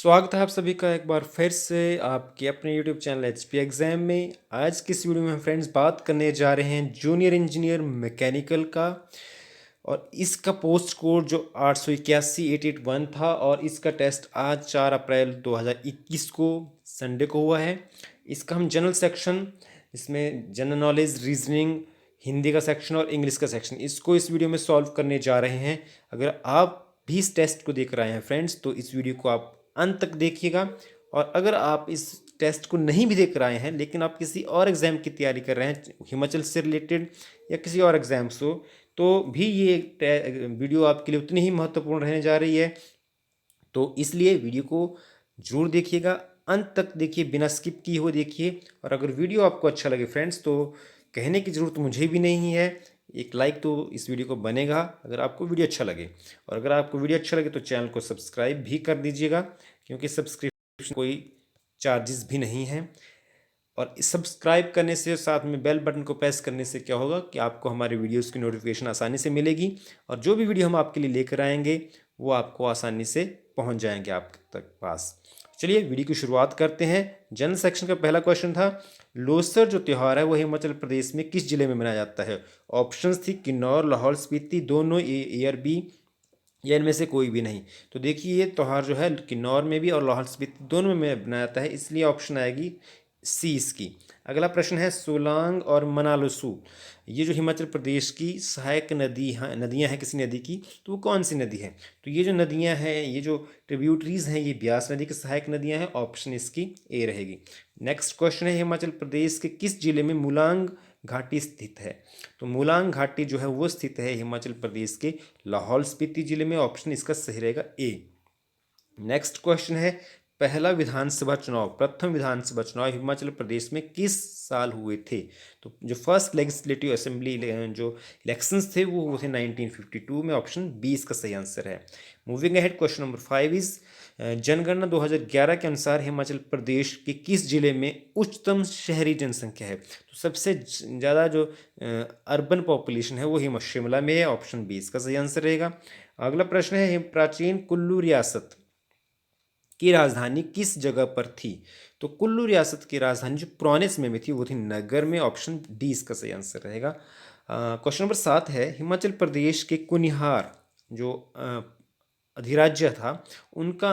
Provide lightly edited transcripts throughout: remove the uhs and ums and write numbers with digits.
स्वागत है आप सभी का एक बार फिर से आपके अपने YouTube चैनल एचपी एग्ज़ाम में। आज की इस वीडियो में हम फ्रेंड्स बात करने जा रहे हैं जूनियर इंजीनियर मैकेनिकल का। और इसका पोस्ट कोड जो 881 था और इसका टेस्ट आज 4 अप्रैल 2021 को संडे को हुआ है। इसका हम जनरल सेक्शन, इसमें जनरल नॉलेज, रीजनिंग, हिंदी का सेक्शन और इंग्लिश का सेक्शन, इसको इस वीडियो में सॉल्व करने जा रहे हैं। अगर आप भी इस टेस्ट को देख रहे हैं फ्रेंड्स, तो इस वीडियो को आप अंत तक देखिएगा। और अगर आप इस टेस्ट को नहीं भी देख रहे हैं लेकिन आप किसी और एग्ज़ाम की तैयारी कर रहे हैं, हिमाचल से रिलेटेड या किसी और एग्ज़ाम से, तो भी ये वीडियो आपके लिए उतनी ही महत्वपूर्ण रहने जा रही है। तो इसलिए वीडियो को जरूर देखिएगा, अंत तक देखिए, बिना स्किप किए हुए देखिए। और अगर वीडियो आपको अच्छा लगे फ्रेंड्स, तो कहने की ज़रूरत मुझे भी नहीं है, एक लाइक तो इस वीडियो को बनेगा अगर आपको वीडियो अच्छा लगे। और अगर आपको वीडियो अच्छा लगे तो चैनल को सब्सक्राइब भी कर दीजिएगा, क्योंकि सब्सक्रिप्शन कोई चार्जेस भी नहीं है। और सब्सक्राइब करने से, साथ में बेल बटन को प्रेस करने से क्या होगा कि आपको हमारे वीडियोस की नोटिफिकेशन आसानी से मिलेगी और जो भी वीडियो हम आपके लिए लेकर आएंगे वो आपको आसानी से पहुंच जाएंगे आप तक पास। चलिए वीडियो की शुरुआत करते हैं। जनरल सेक्शन का पहला क्वेश्चन था, लोसर जो त्यौहार है वो हिमाचल प्रदेश में किस जिले में मनाया जाता है? ऑप्शंस थी किन्नौर, लाहौल स्पीति, दोनों ए और बी, या इनमें से कोई भी नहीं। तो देखिए ये त्यौहार जो है किन्नौर में भी और लाहौल स्पीति दोनों में बनाया जाता है, इसलिए ऑप्शन आएगी सी इसकी। अगला प्रश्न है, सोलांग और मनालसू, ये जो हिमाचल प्रदेश की सहायक नदियां हैं किसी नदी की, तो वो कौन सी नदी है? तो ये जो नदियां हैं, ये जो ट्रिब्यूटरीज हैं, ये ब्यास नदी की सहायक नदियां हैं। ऑप्शन इसकी ए रहेगी। नेक्स्ट क्वेश्चन है, हिमाचल प्रदेश के किस जिले में मुलांग घाटी स्थित है? तो मुलांग घाटी जो है वो स्थित है हिमाचल प्रदेश के लाहौल स्पीति जिले में। ऑप्शन इसका सही रहेगा ए। नेक्स्ट क्वेश्चन है, प्रथम विधानसभा चुनाव हिमाचल प्रदेश में किस साल हुए थे? तो जो फर्स्ट लेजिस्लेटिव असेंबली जो इलेक्शंस थे वो हुए थे 1952 में। ऑप्शन बी इसका सही आंसर है। Moving ahead, question number 5 is, जनगणना 2011 के अनुसार हिमाचल प्रदेश के किस जिले में उच्चतम शहरी जनसंख्या है? तो सबसे ज़्यादा जो अर्बन पॉपुलेशन है वो शिमला में है। ऑप्शन बी इसका सही आंसर रहेगा। अगला प्रश्न है, प्राचीन कुल्लू रियासत की राजधानी किस जगह पर थी? तो कुल्लू रियासत की राजधानी जो पुराने समय में थी वो थी नगर में। ऑप्शन डी इसका सही आंसर रहेगा। क्वेश्चन नंबर 7 है, हिमाचल प्रदेश के कुनिहार जो अधिराज्य था, उनका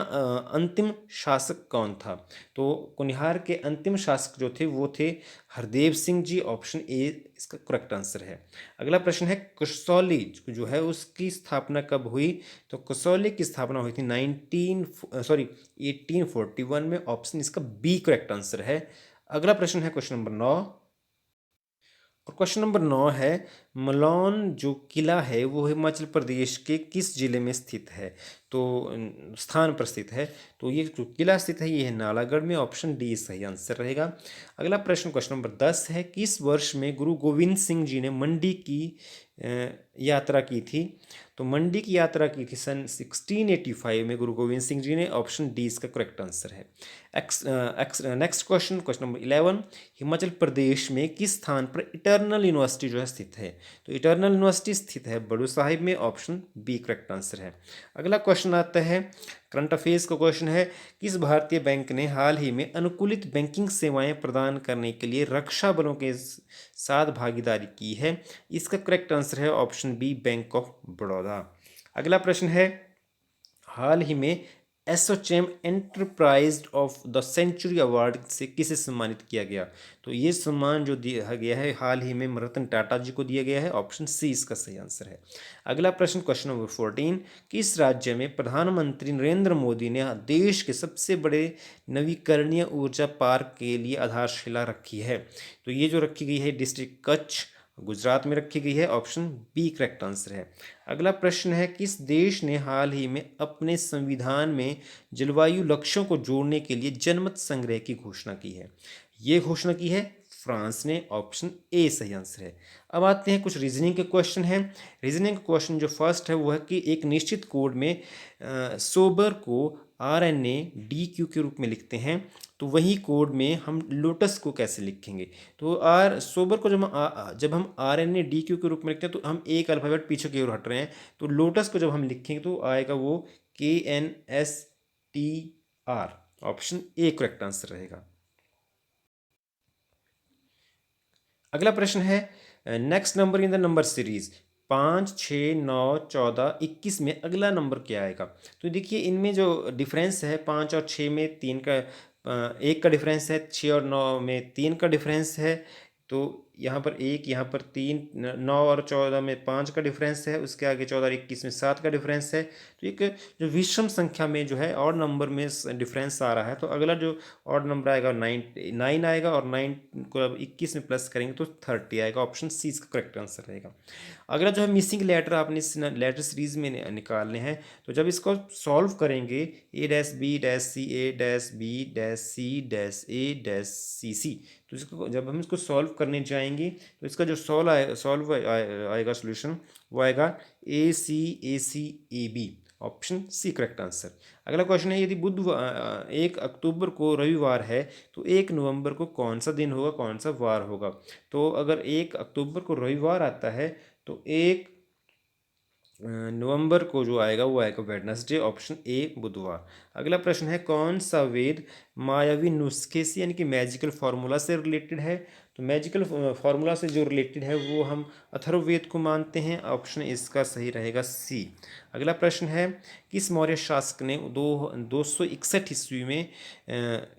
अंतिम शासक कौन था? तो कुनिहार के अंतिम शासक जो थे वो थे हरदेव सिंह जी। ऑप्शन ए इसका करेक्ट आंसर है। अगला प्रश्न है, कसौली जो है उसकी स्थापना कब हुई? तो कसौली की स्थापना हुई थी 1841 में। ऑप्शन इसका बी करेक्ट आंसर है। अगला प्रश्न है क्वेश्चन नंबर 9। और क्वेश्चन नंबर 9 है, मलौन जो किला है वो हिमाचल प्रदेश के किस जिले में स्थित है? तो स्थान पर स्थित है। तो ये जो किला स्थित है ये है नालागढ़ में। ऑप्शन डी सही आंसर रहेगा। अगला प्रश्न क्वेश्चन नंबर 10 है, किस वर्ष में गुरु गोविंद सिंह जी ने मंडी की यात्रा की थी? तो मंडी की यात्रा की थी सन 1685 में गुरु गोविंद सिंह जी ने। ऑप्शन डी इसका करेक्ट आंसर है। Next question, question number 11, Himachal Pradesh में किस स्थान पर इटर्नल यूनिवर्सिटी जो है स्थित है? तो इटर्नल यूनिवर्सिटी स्थित है बड़ू साहिब में। ऑप्शन बी करेक्ट आंसर है। अगला क्वेश्चन आता है, करंट अफेयर्स का क्वेश्चन है, किस भारतीय बैंक ने हाल ही में अनुकूलित बैंकिंग सेवाएं प्रदान करने के लिए रक्षा बलों के साथ भागीदारी की है? इसका करेक्ट आंसर है option B, bank of Baroda. अगला प्रश्न है, हाल ही में ASSOCHAM enterprise of the century award से किसे सम्मानित किया गया? तो ये सम्मान जो दिया गया है हाल ही में रतन टाटा जी को दिया गया है। ऑप्शन सी इसका सही आंसर है। अगला प्रश्न क्वेश्चन नंबर 14, किस राज्य में प्रधानमंत्री नरेंद्र मोदी ने देश के सबसे बड़े नवीकरणीय ऊर्जा पार्क के लिए आधारशिला रखी है? तो ये जो रखी गई है डिस्ट्रिक्ट कच्छ, गुजरात में रखी गई है। ऑप्शन बी करेक्ट आंसर है। अगला प्रश्न है, किस देश ने हाल ही में अपने संविधान में जलवायु लक्ष्यों को जोड़ने के लिए जनमत संग्रह की घोषणा की है? ये घोषणा की है फ्रांस ने। ऑप्शन ए सही आंसर है। अब आते हैं कुछ रीजनिंग के क्वेश्चन हैं। रीजनिंग का क्वेश्चन जो फर्स्ट है वो है कि एक निश्चित कोड में सोबर को RNA-DQ के रूप में लिखते हैं, तो वही कोड में हम लोटस को कैसे लिखेंगे? तो सोबर को जब हम RNA-DQ के रूप में लिखते हैं तो हम एक अल्फ़ाबेट पीछे की ओर हट रहे हैं। तो लोटस को जब हम लिखेंगे तो आएगा वो KNSTR R, option A correct answer रहेगा। अगला प्रश्न है next number in the number series 5, 6, 9, 14, 21 में अगला नंबर क्या आएगा। तो देखिए इनमें जो डिफरेंस है 5 और 6 में 3 का 1 का डिफरेंस है, 6 और 9 में 3 का डिफरेंस है। तो यहाँ पर 1, यहाँ पर 3, 9 और 14 में 5 का डिफरेंस है, उसके आगे 14 और 21 में 7 का डिफरेंस है। तो एक जो विषम संख्या में जो है ऑड नंबर में डिफरेंस आ रहा है, तो अगला जो ऑड नंबर आएगा 9 आएगा, और 9 को अब 21 में प्लस करेंगे तो 30 आएगा। ऑप्शन सी इसका करेक्ट आंसर रहेगा। अगला जो है मिसिंग लेटर आपने इस लेटर सीरीज में निकालने हैं, तो जब इसको सॉल्व करेंगे A dash B dash C A dash B dash C dash A dash C C, तो इसको जब हम इसको सॉल्व करने जाएंगे तो इसका जो सॉल्व आएगा सोल्यूशन, वो आएगा A C A B, option C correct answer. अगला क्वेश्चन है, यदि 1 अक्टूबर को रविवार है तो 1 नवंबर को कौन सा दिन होगा, कौन सा वार होगा। तो अगर 1 अक्टूबर को रविवार आता है तो 1 नवंबर को जो आएगा वो आएगा वेडनेसडे, ऑप्शन ए बुधवार। अगला प्रश्न है, कौन सा वेद मायावी नुस्खे से यानी कि मैजिकल फार्मूला से रिलेटेड है। तो मैजिकल फार्मूला से जो रिलेटेड है वो हम अथर्ववेद को मानते हैं, ऑप्शन इसका सही रहेगा सी। अगला प्रश्न है, किस मौर्य शासक ने 261 ईस्वी में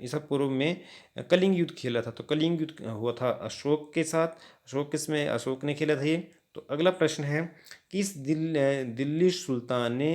ईसा पूर्व में कलिंग युद्ध खेला था। तो कलिंग युद्ध हुआ था अशोक के साथ, अशोक ने खेला था ये। तो अगला प्रश्न है, किस दिल्ली सुल्तान ने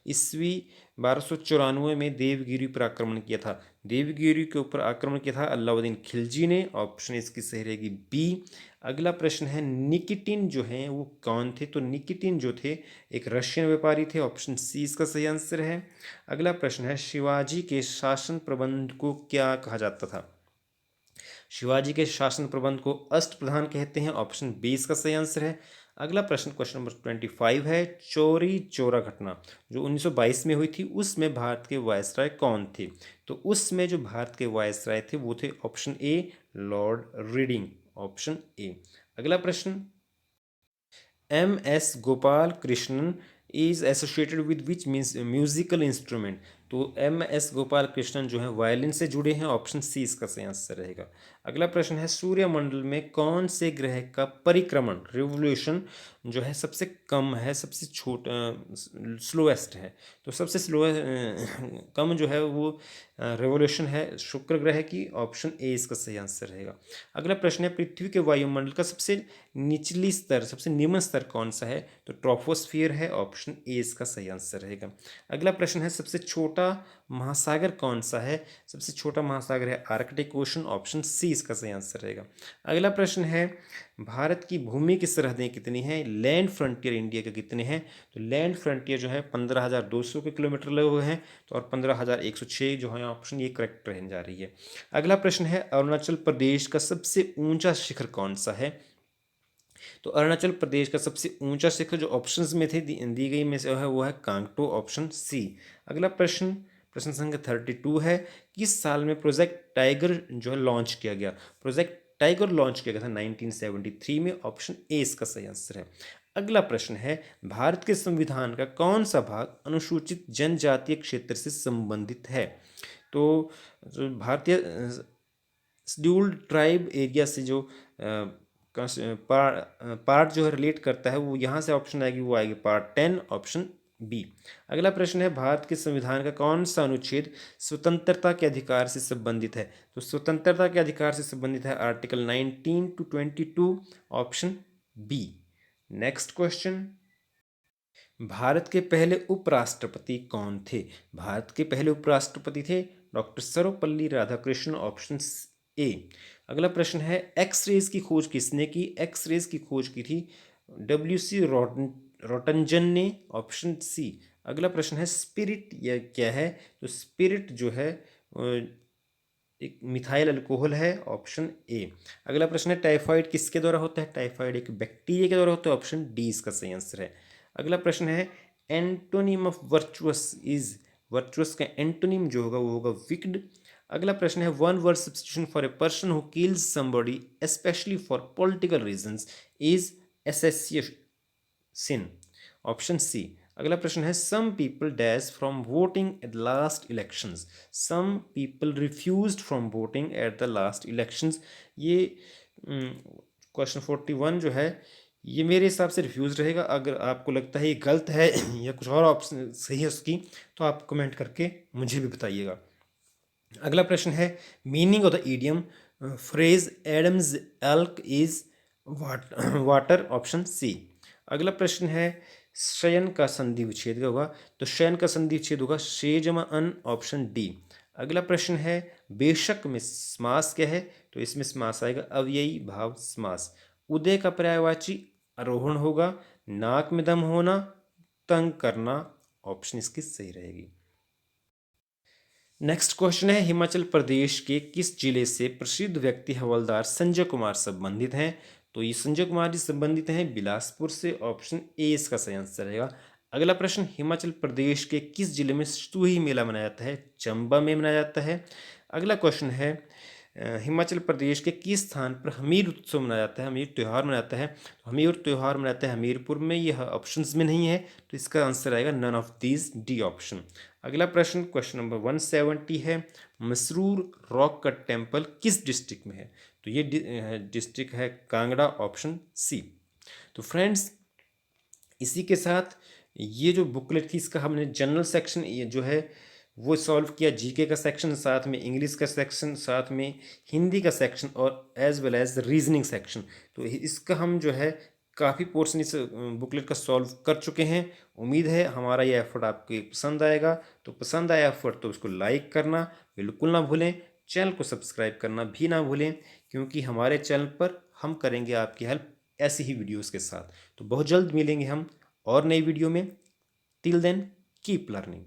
ईस्वी 1294 में देवगिरी पर आक्रमण किया था। देवगिरी के ऊपर आक्रमण किया था अलाउद्दीन खिलजी ने, ऑप्शन इसकी सही रहेगी बी। अगला प्रश्न है, निकिटिन जो है वो कौन थे। तो निकिटिन जो थे एक रशियन व्यापारी थे, ऑप्शन सी इसका सही आंसर है। अगला प्रश्न है, शिवाजी के शासन प्रबंध को क्या कहा जाता था। शिवाजी के शासन प्रबंध को अष्टप्रधान कहते हैं, ऑप्शन बी इसका सही आंसर है। अगला प्रश्न क्वेश्चन नंबर 25 है, चौरी चौरा घटना जो 1922 में हुई थी उसमें भारत के वायसराय कौन थे। तो उसमें जो भारत के वायसराय थे वो थे option A Lord Reading, option A. अगला प्रश्न, M S Gopal Krishnan is associated with which means musical instrument. तो एम एस गोपाल कृष्णन जो है वायलिन से जुड़े हैं, ऑप्शन सी इसका सही आंसर रहेगा। अगला प्रश्न है, सूर्यमंडल में कौन से ग्रह का परिक्रमण रिवोल्यूशन जो है सबसे कम है, सबसे स्लोएस्ट है। तो सबसे कम जो है वो रेवोल्यूशन है शुक्र ग्रह की, ऑप्शन ए इसका सही आंसर रहेगा। अगला प्रश्न है, पृथ्वी के वायुमंडल का सबसे निचली स्तर, सबसे निम्न स्तर कौन सा है। तो ट्रोपोस्फियर है, ऑप्शन ए इसका सही आंसर रहेगा। अगला प्रश्न है, सबसे छोटा महासागर कौन सा है। सबसे छोटा महासागर है आर्कटिक ओशन, ऑप्शन सी इसका सही आंसर रहेगा। अगला प्रश्न है, भारत की भूमि की सरहदें कितनी हैं, लैंड फ्रंटियर इंडिया के कितने हैं। तो लैंड फ्रंटियर जो है 15,200 के किलोमीटर लगे हुए हैं, तो और 15,106 जो है ऑप्शन ये करेक्ट रहने जा रही है। अगला प्रश्न है, अरुणाचल प्रदेश का सबसे ऊंचा शिखर कौन सा है। तो अरुणाचल प्रदेश का सबसे ऊंचा शिखर जो ऑप्शंस में थे दी गई में से है वो है कांगटो, ऑप्शन सी। अगला प्रश्न, प्रश्न संख्या 32 है, किस साल में प्रोजेक्ट टाइगर जो है लॉन्च किया गया। प्रोजेक्ट टाइगर लॉन्च किया गया था 1973 में, ऑप्शन ए इसका सही आंसर है। अगला प्रश्न है, भारत के संविधान का कौन सा भाग अनुसूचित जनजातीय क्षेत्र से संबंधित है। तो भारतीय शेड्यूल्ड ट्राइब एरिया से जो पार्ट जो है रिलेट करता है वो यहाँ से ऑप्शन आएगी, वो आएगी पार्ट 10, ऑप्शन बी। अगला प्रश्न है, भारत के संविधान का कौन सा अनुच्छेद स्वतंत्रता के अधिकार से संबंधित है। तो स्वतंत्रता के अधिकार से संबंधित है article 19 to 22, option B. Next question, Bharat के पहले उपराष्ट्रपति कौन थे। भारत के पहले उपराष्ट्रपति थे doctor Sarvepalli Radhakrishnan, option A. अगला प्रश्न है, एक्सरेज की खोज किसने की। एक्सरेज की खोज की थी WC रोटंजन ने, ऑप्शन सी। अगला प्रश्न है, स्पिरिट यह क्या है। तो स्पिरिट जो है एक मिथाइल अल्कोहल है, ऑप्शन ए। अगला प्रश्न है, टाइफाइड किसके द्वारा होता है। टाइफाइड एक बैक्टीरिया के द्वारा होता है, ऑप्शन डी इसका सही आंसर है। अगला प्रश्न है, antonym of virtuous is. Virtuous का एंटोनिम जो होगा वो होगा विक्ड। अगला प्रश्न है, one word substitution for a person who kills somebody specially for political reasons is assassination, option C. अगला प्रश्न है some people dash from voting at last elections, some people refused from voting at the last elections. ये question 41 जो है ये मेरे हिसाब से रिफ्यूज़ रहेगा। अगर आपको लगता है ये गलत है या कुछ और ऑप्शन सही है उसकी, तो आप कमेंट करके मुझे भी बताइएगा। अगला प्रश्न है meaning of the idiom phrase Adams ale is water, option C. अगला प्रश्न है शयन का संधि विच्छेद क्या होगा, तो शयन का संधि विच्छेद होगा शे जमा अन, ऑप्शन डी। अगला प्रश्न है बेशक में समास क्या है, तो इसमें समास आएगा अव्ययी भाव समास। उदय का पर्यायवाची आरोहण होगा, नाक में दम होना, तंग करना, ऑप्शन इसकी सही रहेगी। नेक्स्ट क्वेश्चन है हिमाचल प्रदेश के किस जिले से प्रसिद्ध व्यक्ति हवलदार संजय कुमार संबंधित हैं, तो ये संजय कुमार जी संबंधित हैं बिलासपुर से, ऑप्शन ए इसका सही आंसर रहेगा। अगला प्रश्न हिमाचल प्रदेश के किस जिले में सतुही मेला मनाया जाता है, चंबा में मनाया जाता है। अगला क्वेश्चन है हिमाचल प्रदेश के किस स्थान पर हमीर उत्सव मनाया जाता है, हमीर त्यौहार मनाया जाता है, तो हमीर त्यौहार मनाता है हमीरपुर में, यह ऑप्शंस में नहीं है, तो इसका आंसर आएगा none of these, D option. अगला प्रश्न क्वेश्चन नंबर 170 है मसरूर रॉक कट टेम्पल किस डिस्ट्रिक्ट में है, तो ये डिस्ट्रिक्ट है कांगड़ा, ऑप्शन सी। तो फ्रेंड्स इसी के साथ ये जो बुकलेट थी इसका हमने जनरल सेक्शन ये जो है वो सॉल्व किया, जीके का सेक्शन, साथ में इंग्लिश का सेक्शन, साथ में हिंदी का सेक्शन और as well as reasoning section. तो इसका हम जो है काफ़ी पोर्शन इस बुकलेट का सॉल्व कर चुके हैं। उम्मीद है हमारा ये एफर्ट आपको पसंद आएगा। तो पसंद आया एफर्ट तो उसको लाइक करना बिल्कुल ना भूलें, चैनल को सब्सक्राइब करना भी ना भूलें, क्योंकि हमारे चैनल पर हम करेंगे आपकी हेल्प ऐसी ही वीडियोज़ के साथ। तो बहुत जल्द मिलेंगे हम और नई वीडियो में। Till then keep learning.